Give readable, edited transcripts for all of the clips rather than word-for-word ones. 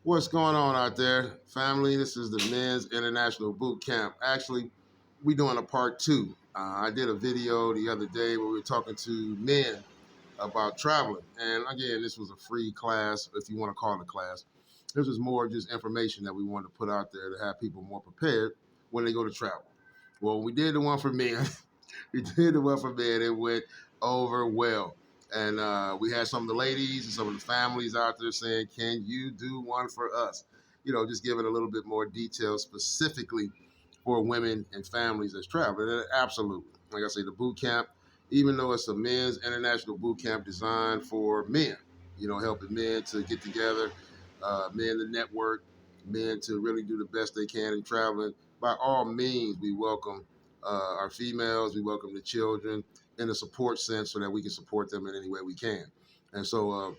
What's going on out there, family? This is the Men's International Boot Camp. Actually, we're doing a part two. I did a video the other day where we were talking to men about traveling. And again, this was a free class, if you want to call it a class. This was more just information that we wanted to put out there to have people more prepared when they go to travel. Well, we did the one for men. We did the one for men. It went over well. And we had some of the ladies and some of the families out there saying, can you do one for us? Just giving a little bit more detail specifically for women and families that's traveling. And absolutely. Like I say, the boot camp, even though it's a men's international boot camp designed for men, helping men to get together, men to network, men to really do the best they can in traveling. By all means, we welcome our females, we welcome the children in a support sense so that we can support them in any way we can. And so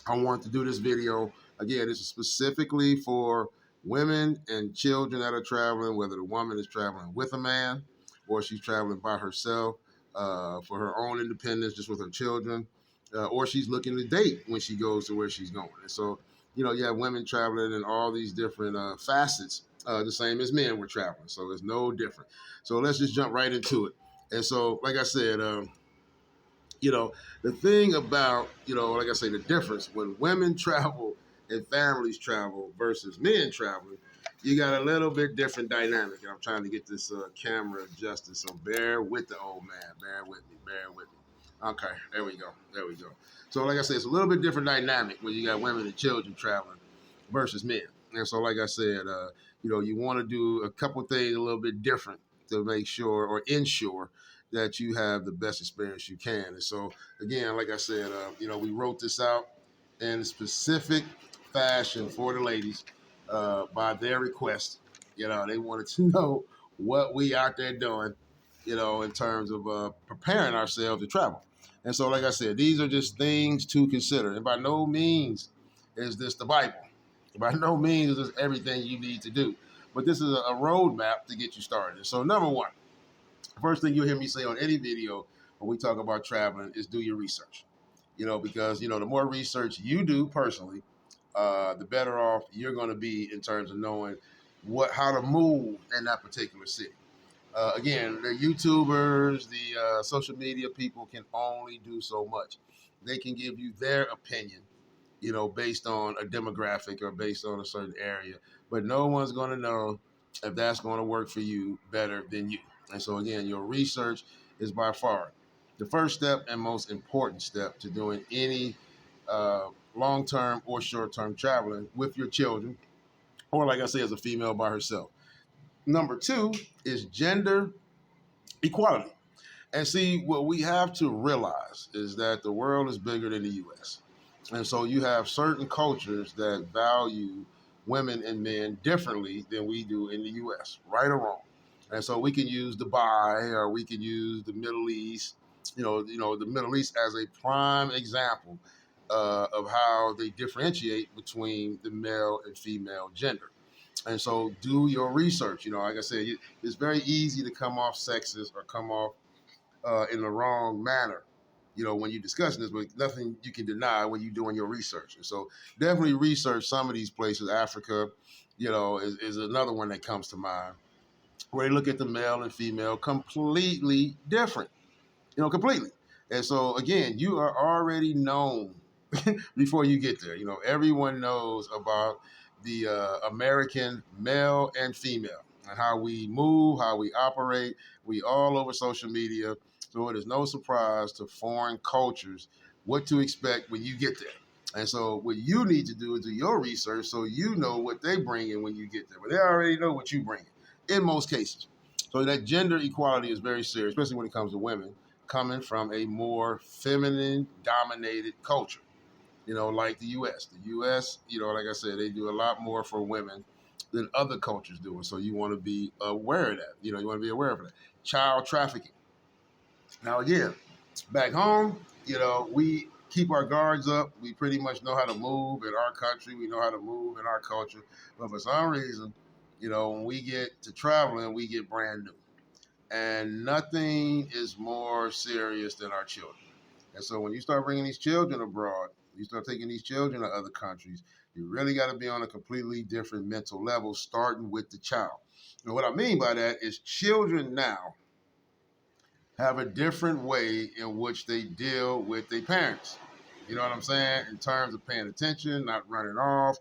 I wanted to do this video. Again, this is specifically for women and children that are traveling, whether the woman is traveling with a man or she's traveling by herself for her own independence, just with her children, or she's looking to date when she goes to where she's going. And so, you have women traveling in all these different facets, the same as men were traveling. So it's no different. So let's just jump right into it. And so, like I said, the thing about, like I say, the difference when women travel and families travel versus men traveling, you got a little bit different dynamic. And I'm trying to get this camera adjusted, so bear with the old man. Bear with me. Okay, there we go. So like I said, it's a little bit different dynamic when you got women and children traveling versus men. And so like I said, you want to do a couple things a little bit different to make sure or ensure that you have the best experience you can. And so, again, like I said, we wrote this out in a specific fashion for the ladies by their request. They wanted to know what we out there doing, in terms of preparing ourselves to travel. And so, like I said, these are just things to consider. And by no means is this the Bible. By no means is this everything you need to do. But this is a roadmap to get you started. So, number one, first thing you'll hear me say on any video when we talk about traveling is do your research. Because the more research you do personally, the better off you're going to be in terms of knowing how to move in that particular city. Again, the YouTubers, the social media people can only do so much. They can give you their opinion, based on a demographic or based on a certain area, but no one's going to know if that's going to work for you better than you. And so again, your research is by far the first step and most important step to doing any long-term or short-term traveling with your children, or like I say, as a female by herself. Number two is gender equality. And see, what we have to realize is that the world is bigger than the U.S. And so you have certain cultures that value women and men differently than we do in the U.S., right or wrong. And so we can use Dubai or we can use the Middle East, the Middle East as a prime example of how they differentiate between the male and female gender. And so do your research. Like I said, it's very easy to come off sexist or come off in the wrong manner, when you're discussing this, but nothing you can deny when you're doing your research. And so definitely research some of these places. Africa, is another one that comes to mind, where they look at the male and female completely different, completely. And so again, you are already known before you get there. Everyone knows about the American male and female and how we move, how we operate. We all over social media. So it is no surprise to foreign cultures what to expect when you get there. And so what you need to do is do your research so you know what they bring in when you get there. But they already know what you bring in most cases. So that gender equality is very serious, especially when it comes to women coming from a more feminine dominated culture, like the U.S. The U.S., like I said, they do a lot more for women than other cultures do. And so you want to be aware of that. You want to be aware of that. Child trafficking. Now, again, back home, we keep our guards up. We pretty much know how to move in our country. We know how to move in our culture. But for some reason, when we get to traveling, we get brand new. And nothing is more serious than our children. And so when you start bringing these children abroad, you start taking these children to other countries, You really got to be on a completely different mental level, starting with the child. And what I mean by that is children now have a different way in which they deal with their parents. You know what I'm saying? In terms of paying attention, not running off,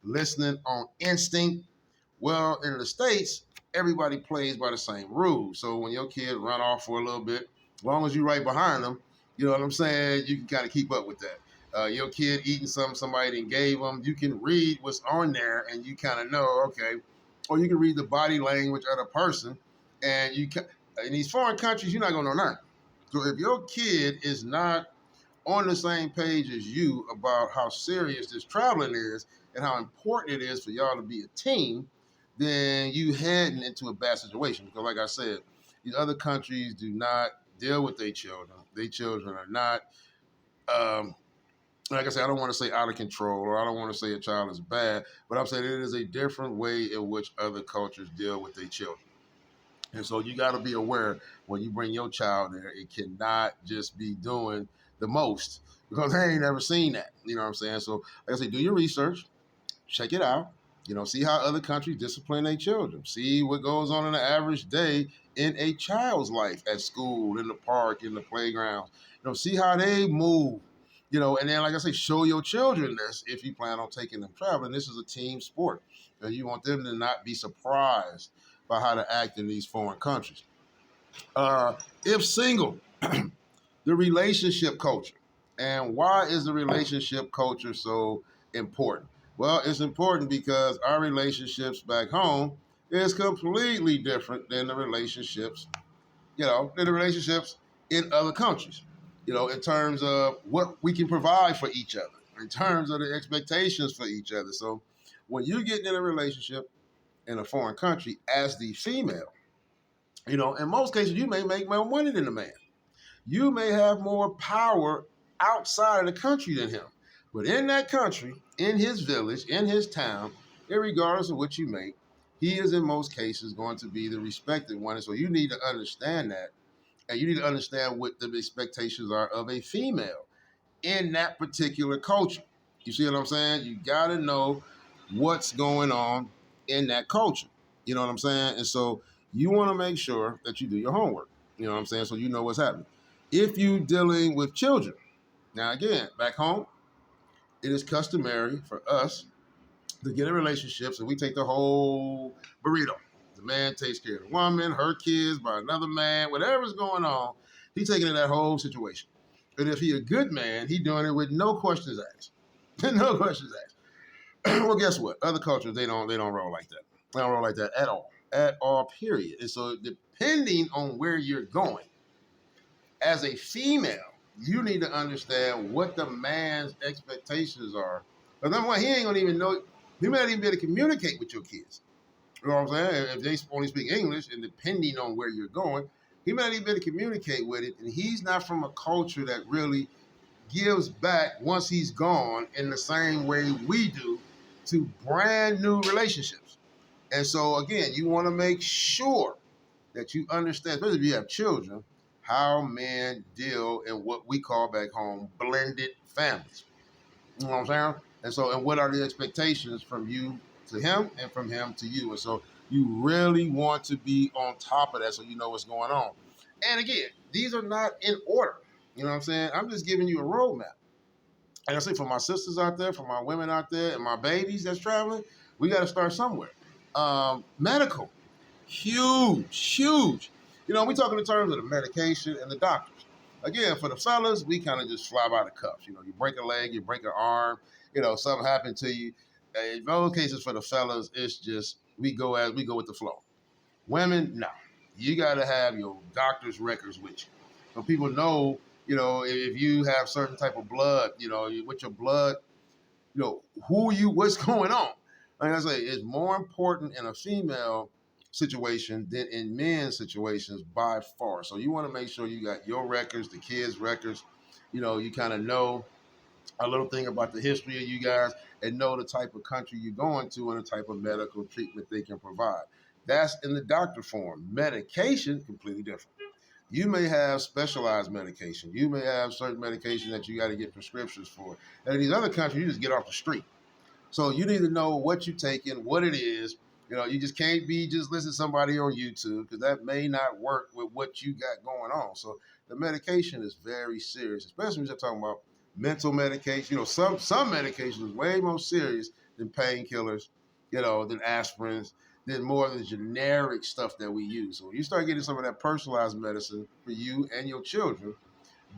listening on instinct. Well, in the States, everybody plays by the same rules. So when your kid run off for a little bit, as long as you're right behind them, you know what I'm saying, you can kind of keep up with that. Your kid eating something somebody didn't gave them, you can read what's on there and you kind of know, okay, or you can read the body language of the person, and you can, in these foreign countries, you're not going to know nothing. So if your kid is not on the same page as you about how serious this traveling is and how important it is for y'all to be a team, then you heading into a bad situation. Because like I said, these other countries do not deal with their children. Their children are not, like I said, I don't want to say out of control, or I don't want to say a child is bad, but I'm saying it is a different way in which other cultures deal with their children. And so you got to be aware when you bring your child there, it cannot just be doing the most, because they ain't never seen that. You know what I'm saying? So like I say, do your research, check it out. See how other countries discipline their children. See what goes on in an average day in a child's life at school, in the park, in the playground. See how they move. And then like I say, show your children this if you plan on taking them traveling. This is a team sport, and you want them to not be surprised by how to act in these foreign countries. If single, the relationship culture. And why is the relationship culture so important? Well, it's important because our relationships back home is completely different than the relationships, in other countries, in terms of what we can provide for each other, in terms of the expectations for each other. So when you get in a relationship in a foreign country as the female, in most cases, you may make more money than the man. You may have more power outside of the country than him. But in that country, in his village, in his town, regardless of what you make, he is in most cases going to be the respected one. And so you need to understand that. And you need to understand what the expectations are of a female in that particular culture. You see what I'm saying? You got to know what's going on in that culture. You know what I'm saying? And so you want to make sure that you do your homework. You know what I'm saying? So you know what's happening. If you're dealing with children, now again, back home, it is customary for us to get in relationships and we take the whole burrito. The man takes care of the woman, her kids, by another man, whatever's going on, he's taking in that whole situation. And if he a good man, he doing it with no questions asked. No questions asked. Well, guess what? Other cultures, they don't roll like that. They don't roll like that at all. At all, period. And so depending on where you're going, as a female, you need to understand what the man's expectations are. But number one, he ain't gonna even know, he may not even be able to communicate with your kids. You know what I'm saying? If they only speak English, and depending on where you're going, he may not even be able to communicate with it. And he's not from a culture that really gives back once he's gone in the same way we do to brand new relationships. And so again, you want to make sure that you understand, especially if you have children, how men deal in what we call back home blended families. You know what I'm saying? And what are the expectations from you to him and from him to you? And so you really want to be on top of that so you know what's going on. And again, these are not in order. You know what I'm saying? I'm just giving you a roadmap. And I say for my sisters out there, for my women out there, and my babies that's traveling, we got to start somewhere. Medical, huge. We talking in terms of the medication and the doctors. Again, for the fellas, we kind of just fly by the cuffs. You break a leg, you break an arm, something happened to you. In those cases for the fellas, it's just we go with the flow. Women, no. You got to have your doctor's records with you. So people know, if you have certain type of blood, with your blood, what's going on. Like I say, it's more important in a female situation than in men's situations by far. So you want to make sure you got your records, the kids' records. You kind of know a little thing about the history of you guys and know the type of country you're going to and the type of medical treatment they can provide. That's in the doctor form. Medication, completely different. You may have specialized medication. You may have certain medication that you got to get prescriptions for. And in these other countries, you just get off the street. So you need to know what you're taking, what it is. You know, you just can't be just listening to somebody on YouTube because that may not work with what you got going on. So the medication is very serious, especially when you're talking about mental medication. You know, some medication is way more serious than painkillers, you know, than aspirins, than more of the generic stuff that we use. So when you start getting some of that personalized medicine for you and your children,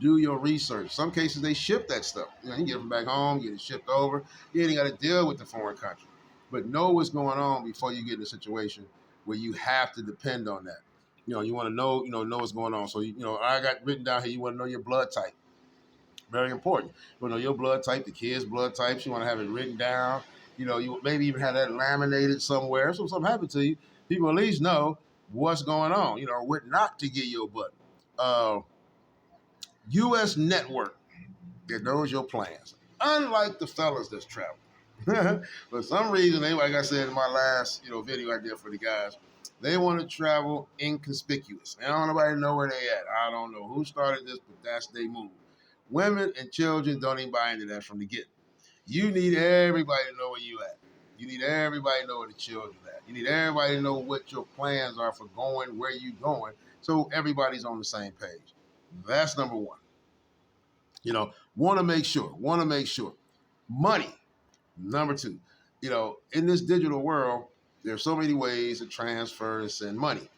do your research. Some cases they ship that stuff. You know, you get it from back home, get it shipped over. You ain't got to deal with the foreign country. But know what's going on before you get in a situation where you have to depend on that. You know, you want to know, know what's going on. So, I got written down here, you want to know your blood type. Very important. You want to know your blood type, the kids' blood types. You want to have it written down. You know, you maybe even have that laminated somewhere. So if something happened to you, people at least know what's going on, what not to get your butt. U.S. network that knows your plans. Unlike the fellas that's traveling. For some reason, they, like I said in my last video I did for the guys, they want to travel inconspicuous. They don't nobody know where they at. I don't know who started this, but that's they move. Women and children don't even buy into that from the get. You need everybody to know where you at. You need everybody to know where the children at. You need everybody to know what your plans are for going, where you going, so everybody's on the same page. That's number one. Want to make sure. Money, number two. In this digital world, there's so many ways to transfer and send money.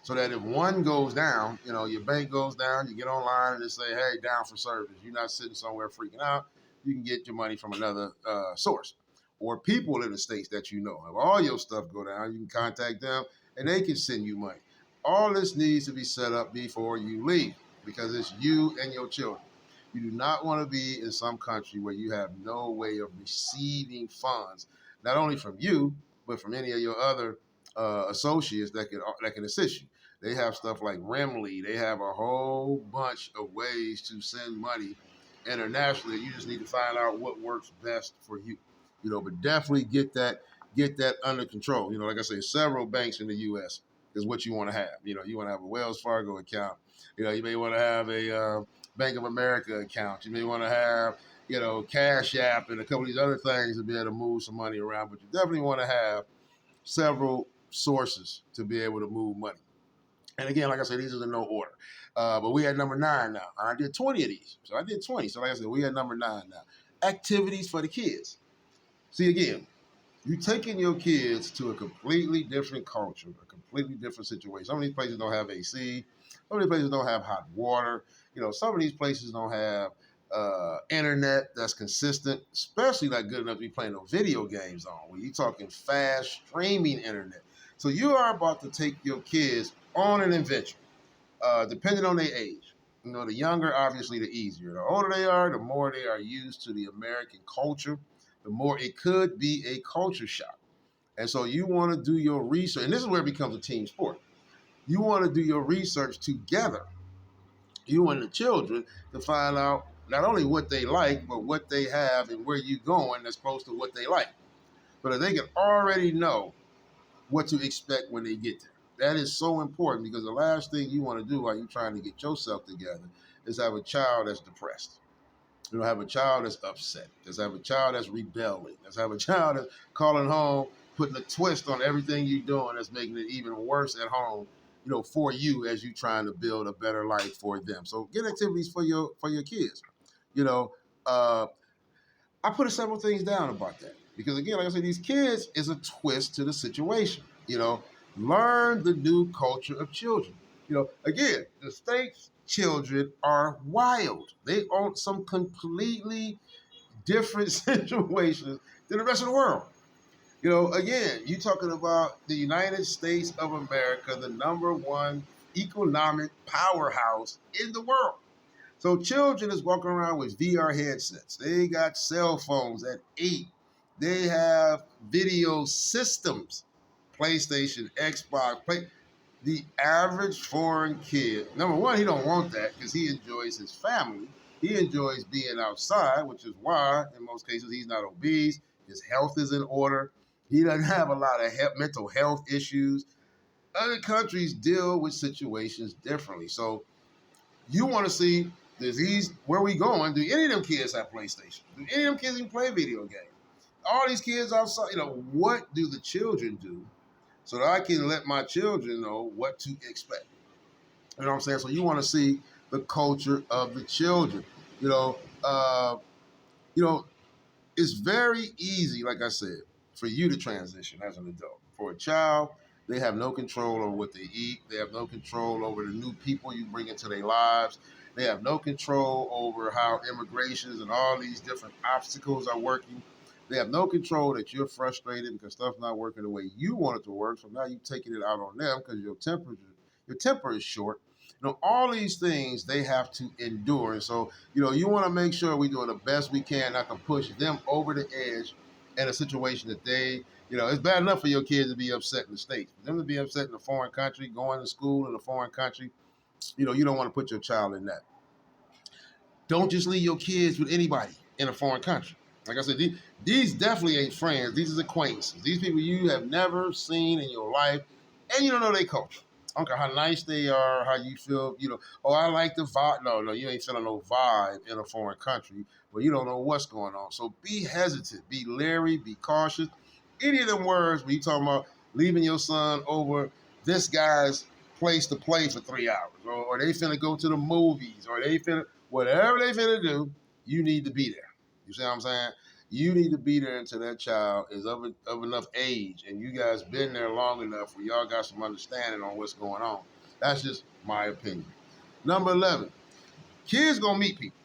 So that if one goes down, your bank goes down, you get online and they say, hey, down for service. You're not sitting somewhere freaking out. You can get your money from another source. Or people in the States that you know. If all your stuff go down, you can contact them and they can send you money. All this needs to be set up before you leave because it's you and your children. You do not want to be in some country where you have no way of receiving funds, not only from you, but from any of your other associates that can assist you. They have stuff like Remly. They have a whole bunch of ways to send money internationally. You just need to find out what works best for you. But definitely get that under control. Like I say, several banks in the U.S. is what you want to have. You want to have a Wells Fargo account. You may want to have a Bank of America account. You may want to have, Cash App and a couple of these other things to be able to move some money around. But you definitely want to have several sources to be able to move money. And again, like I said, these are in no order. But we at number 9 now. I did 20 of these. So I did 20. So like I said, we at number 9 now. Activities for the kids. See, again, you're taking your kids to a completely different culture, a completely different situation. Some of these places don't have AC. Some of these places don't have hot water. Some of these places don't have internet that's consistent, especially not good enough to be playing no video games on. When you're talking fast streaming internet. So you are about to take your kids on an adventure, depending on their age. The younger, obviously, the easier. The older they are, the more they are used to the American culture, the more it could be a culture shock. And so you want to do your research, and this is where it becomes a team sport. You want to do your research together, you and the children, to find out not only what they like, but what they have and where you're going that's close to what they like. But if they can already know what to expect when they get there. That is so important because the last thing you want to do while you're trying to get yourself together is have a child that's depressed. Have a child that's upset. Let's have a child that's rebelling. Let's have a child that's calling home, putting a twist on everything you're doing that's making it even worse at home, for you as you trying to build a better life for them. So get activities for your kids. I put several things down about that because again, like I said, these kids is a twist to the situation. Learn the new culture of children. Again, the States children are wild. They own some completely different situations than the rest of the world. Again, you're talking about the United States of America, the number one economic powerhouse in the world. So children is walking around with VR headsets. They got cell phones at 8. They have video systems, PlayStation, Xbox. The average foreign kid, number one, he don't want that because he enjoys his family. He enjoys being outside, which is why, in most cases, he's not obese. His health is in order. He doesn't have a lot of mental health issues. Other countries deal with situations differently. So You want to see, does these, where we going, do any of them kids have PlayStation? Do any of them kids even play video games? All these kids outside, what do the children do so that I can let my children know what to expect? You know what I'm saying? So you want to see the culture of the children. You know, uh, you know, it's very easy, like I said, for you to transition as an adult. For a child, they have no control over what they eat. They have no control over the new people you bring into their lives. They have no control over how immigrations and all these different obstacles are working. They have no control that you're frustrated because stuff's not working the way you want it to work. So now you're taking it out on them because your temper is short. All these things they have to endure. And so, you want to make sure we're doing the best we can not to push them over the edge in a situation that it's bad enough for your kids to be upset in the States. For them to be upset in a foreign country, going to school in a foreign country, you don't want to put your child in that. Don't just leave your kids with anybody in a foreign country. Like I said, these definitely ain't friends. These are acquaintances. These people you have never seen in your life, and you don't know their culture. I don't care how nice they are, how you feel, oh, I like the vibe. No, you ain't feeling no vibe in a foreign country where you don't know what's going on. So be hesitant, be leery, be cautious. Any of them words when you talking about leaving your son over this guy's place to play for 3 hours, or they finna go to the movies, or they finna, whatever they finna do, you need to be there. You see what I'm saying? You need to be there until that child is of enough age and you guys been there long enough where y'all got some understanding on what's going on. That's just my opinion. Number 11, kids gonna meet people.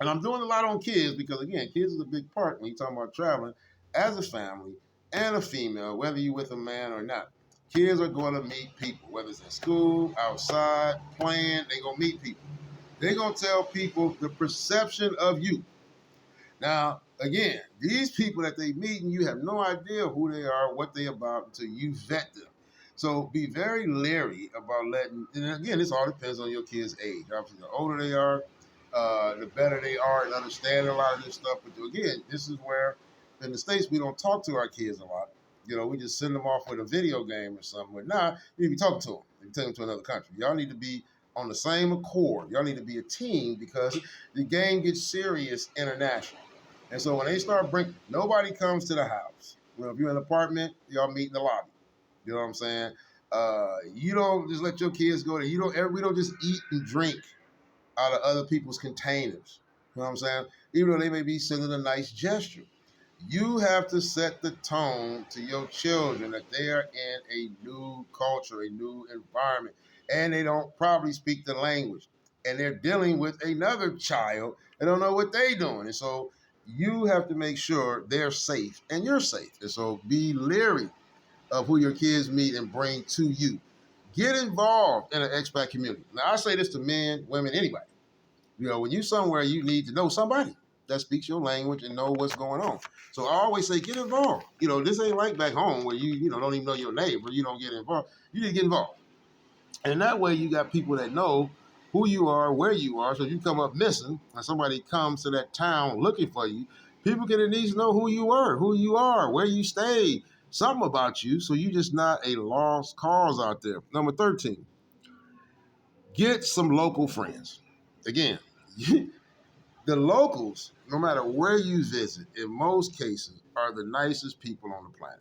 And I'm doing a lot on kids because, again, kids is a big part when you're talking about traveling as a family and a female, whether you're with a man or not. Kids are going to meet people, whether it's in school, outside, playing, they're going to meet people. They're going to tell people the perception of you. Now, again, these people that they meet, and you have no idea who they are, what they're about until you vet them. So be very leery about letting, and again, this all depends on your kid's age. Obviously, the older they are, the better they are in understanding a lot of this stuff. But again, this is where in the States, we don't talk to our kids a lot. We just send them off with a video game or something. But now, you need to be talking to them. You take them to another country. Y'all need to be on the same accord. Y'all need to be a team because the game gets serious internationally. And so when they start nobody comes to the house. If you're in an apartment, y'all meet in the lobby. You know what I'm saying? You don't just let your kids go there. We don't just eat and drink out of other people's containers. You know what I'm saying? Even though they may be sending a nice gesture. You have to set the tone to your children that they are in a new culture, a new environment, and they don't probably speak the language. And they're dealing with another child and don't know what they're doing. And so you have to make sure they're safe and you're safe. And so be leery of who your kids meet and bring to you. Get involved in an expat community. Now, I say this to men, women, anybody. When you're somewhere, you need to know somebody that speaks your language and know what's going on. So I always say, get involved. This ain't like back home where you don't even know your neighbor. You don't get involved. You need to get involved. And that way you got people that know who you are, where you are. So if you come up missing and somebody comes to that town looking for you, people can at least know who you are, where you stayed, something about you. So you're just not a lost cause out there. Number 13, get some local friends. Again, the locals, no matter where you visit, in most cases, are the nicest people on the planet.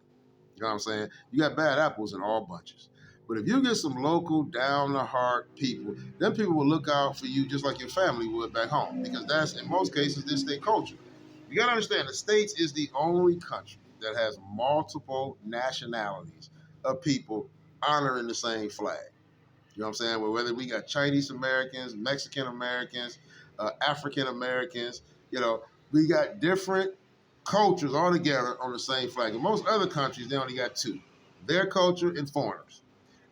You know what I'm saying? You got bad apples in all bunches. But if you get some local, down-the-heart people, then people will look out for you just like your family would back home. Because that's, in most cases, this their culture. You got to understand, the States is the only country that has multiple nationalities of people honoring the same flag. You know what I'm saying? Well, whether we got Chinese Americans, Mexican Americans, African Americans, we got different cultures all together on the same flag. In most other countries, they only got two, their culture and foreigners.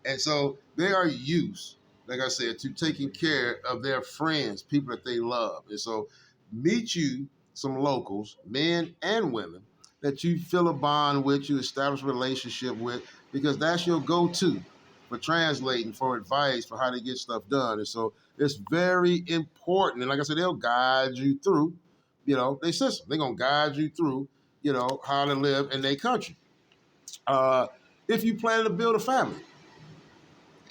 And so they are used, like I said, to taking care of their friends, people that they love. And so meet you some locals, men and women, that you feel a bond with, you establish a relationship with, because that's your go-to for translating, for advice, for how to get stuff done. And so it's very important. And like I said, they'll guide you through, their system. They're going to guide you through, how to live in their country. If you plan to build a family,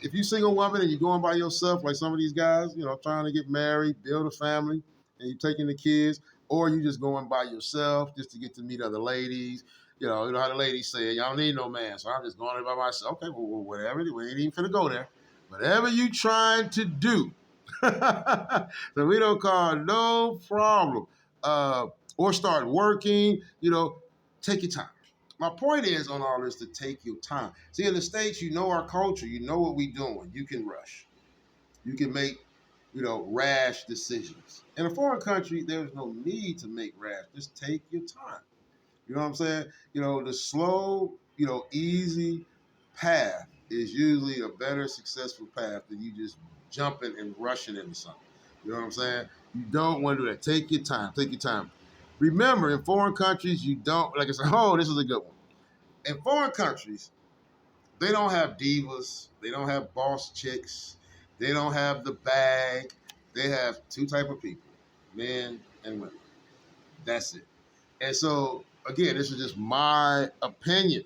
if you single woman and you're going by yourself, like some of these guys, trying to get married, build a family, and you're taking the kids, or you just going by yourself just to get to meet other ladies. You know how the ladies say, y'all don't need no man, so I'm just going there by myself. Okay, well, whatever. We ain't even finna go there. Whatever you trying to do, so we don't call no problem. Or start working. Take your time. My point is on all this to take your time. See, in the States, you know our culture, you know what we doing. You can rush. You can make, rash decisions. In a foreign country, there's no need to make rash. Just take your time. You know what I'm saying? The slow, easy path is usually a better successful path than you just jumping and rushing into something. You know what I'm saying? You don't want to do that. Take your time. Take your time. Remember, in foreign countries, you don't, like I said, this is a good one. In foreign countries, they don't have divas. They don't have boss chicks. They don't have the bag. They have two type of people, men and women. That's it. And so, again, this is just my opinion.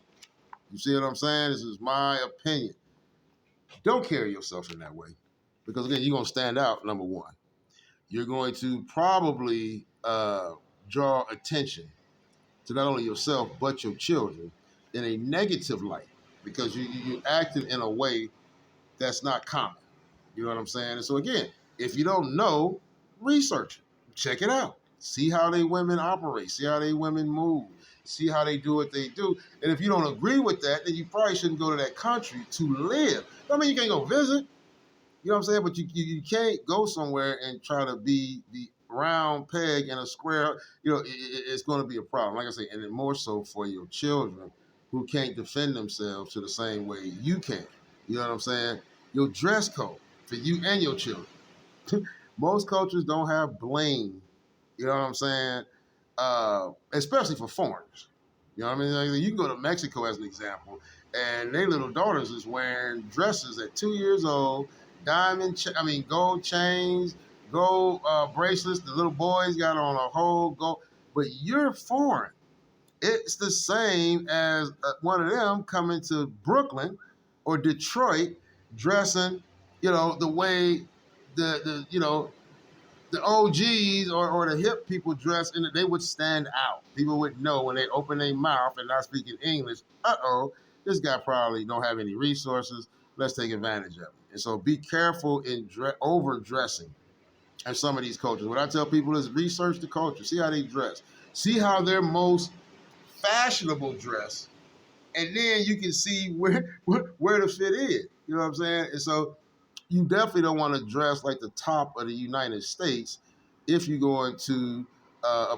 You see what I'm saying? This is my opinion. Don't carry yourself in that way. Because, again, you're going to stand out, number one. You're going to probably draw attention to not only yourself, but your children in a negative light. Because you acted in a way that's not common. You know what I'm saying? And so, again, if you don't know, research it. Check it out. See how they women operate. See how they women move. See how they do what they do. And if you don't agree with that, then you probably shouldn't go to that country to live. I mean, you can't go visit. You know what I'm saying? But you can't go somewhere and try to be the round peg in a square. It's going to be a problem. Like I say, and then more so for your children who can't defend themselves to the same way you can. You know what I'm saying? Your dress code for you and your children. Most cultures don't have bling. You know what I'm saying? Especially for foreigners. You know what I mean? Like, you can go to Mexico as an example, and their little daughters is wearing dresses at 2 years old, gold chains, gold bracelets. The little boys got on a whole gold. But you're foreign. It's the same as one of them coming to Brooklyn or Detroit dressing, the way the OGs or the hip people dress, and they would stand out. People would know when they open their mouth and not speaking English, this guy probably don't have any resources. Let's take advantage of it. And so be careful in overdressing in some of these cultures. What I tell people is research the culture. See how they dress. See how their most fashionable dress, and then you can see where the fit is. You know what I'm saying? And so you definitely don't want to dress like the top of the United States if you go into a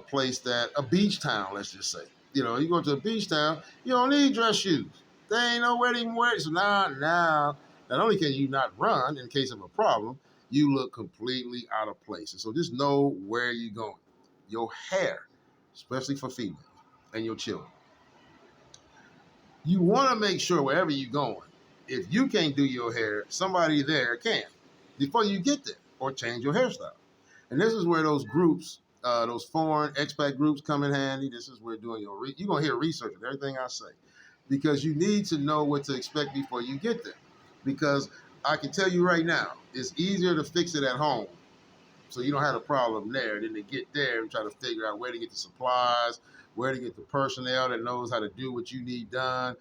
beach town, let's just say. You go to a beach town, you don't need dress shoes. They ain't nowhere to even wear it. So now, not only can you not run in case of a problem, you look completely out of place. And so just know where you're going. Your hair, especially for females and your children. You want to make sure wherever you're going, if you can't do your hair, somebody there can before you get there, or change your hairstyle. And this is where those groups, those foreign expat groups come in handy. This is where doing you're going to hear research of everything I say, because you need to know what to expect before you get there. Because I can tell you right now, it's easier to fix it at home, so you don't have a problem there, than to get there and try to figure out where to get the supplies, where to get the personnel that knows how to do what you need done,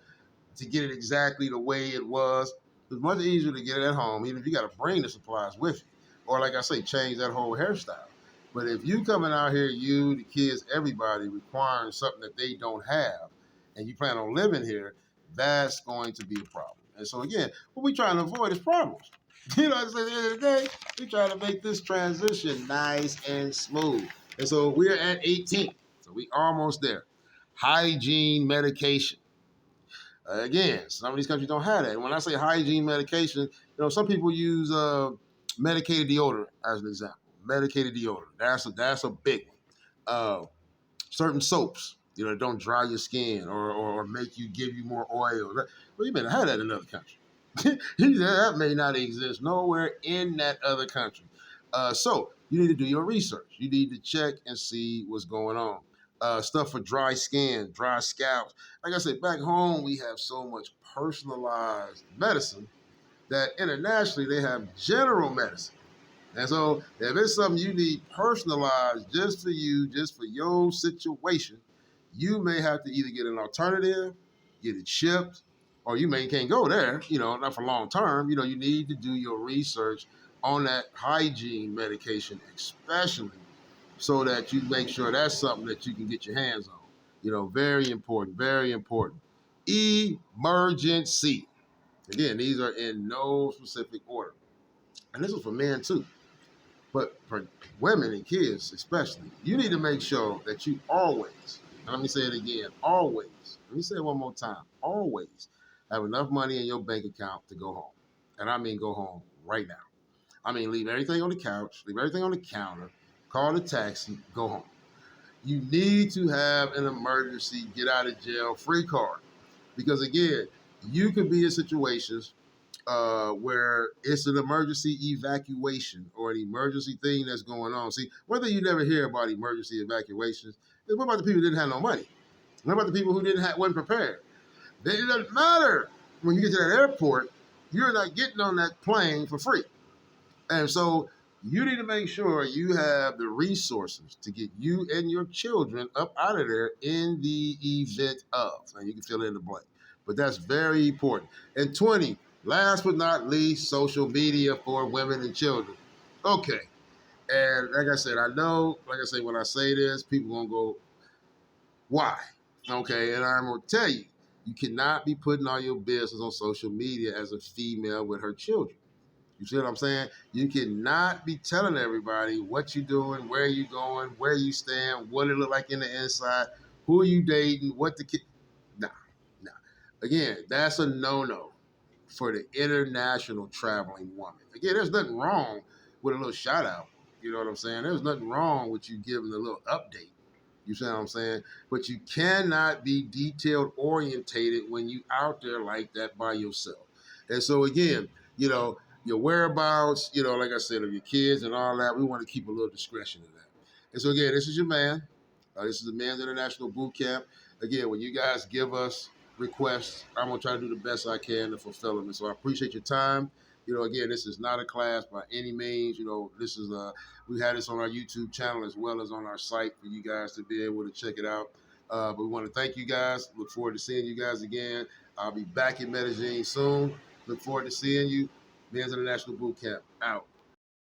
to get it exactly the way it was. It's much easier to get it at home, even if you got to bring the supplies with you. Or like I say, change that whole hairstyle. But if you coming out here, you, the kids, everybody, requiring something that they don't have, and you plan on living here, that's going to be a problem. And so again, what we trying to avoid is problems. At the end of the day, we trying to make this transition nice and smooth. And so we're at 18. So we almost there. Hygiene medication. Again, some of these countries don't have that. And when I say hygiene medication, some people use medicated deodorant as an example. Medicated deodorant. That's a big one. Certain soaps, don't dry your skin or make you give you more oil. Well, you better have that in another country. That may not exist nowhere in that other country. So you need to do your research. You need to check and see what's going on. Stuff for dry skin, dry scalps. Like I said, back home we have so much personalized medicine that internationally they have general medicine. And so if it's something you need personalized just for you, just for your situation, you may have to either get an alternative, get it shipped, or you may can't go there, not for long term. You need to do your research on that hygiene medication, especially so that you make sure that's something that you can get your hands on. Very important, very important. Emergency. Again, these are in no specific order. And this is for men too. But for women and kids especially, you need to make sure that you always, and let me say it again, always, let me say it one more time, always have enough money in your bank account to go home. And I mean go home right now. I mean leave everything on the couch, leave everything on the counter, call the taxi, go home. You need to have an emergency get out of jail free card. Because again, you could be in situations where it's an emergency evacuation or an emergency thing that's going on. See, one thing you never hear about emergency evacuations is what about the people who didn't have no money? What about the people who wasn't prepared? It doesn't matter. When you get to that airport, you're not getting on that plane for free. And so you need to make sure you have the resources to get you and your children up out of there in the event of. And you can fill in the blank. But that's very important. And 20, last but not least, social media for women and children. Okay. And like I said, I know, when I say this, people gonna go, why? Okay, and I'm gonna tell you, you cannot be putting all your business on social media as a female with her children. You see what I'm saying? You cannot be telling everybody what you're doing, where you going, where you stand, what it look like in the inside, who are you dating, what the kid. Nah, nah. Again, that's a no-no for the international traveling woman. Again, there's nothing wrong with a little shout out. You know what I'm saying? There's nothing wrong with you giving a little update. You see what I'm saying? But you cannot be detailed orientated when you out there like that by yourself. And so again, your whereabouts, like I said, of your kids and all that, we want to keep a little discretion in that. And so again, this is your man. This is the Men's International Boot Camp. Again, when you guys give us requests, I'm going to try to do the best I can to fulfill them. And so I appreciate your time. Again, this is not a class by any means. This is we had this on our YouTube channel as well as on our site for you guys to be able to check it out. But we want to thank you guys. Look forward to seeing you guys again. I'll be back in Medellin soon. Look forward to seeing you. Men's International Boot Camp out.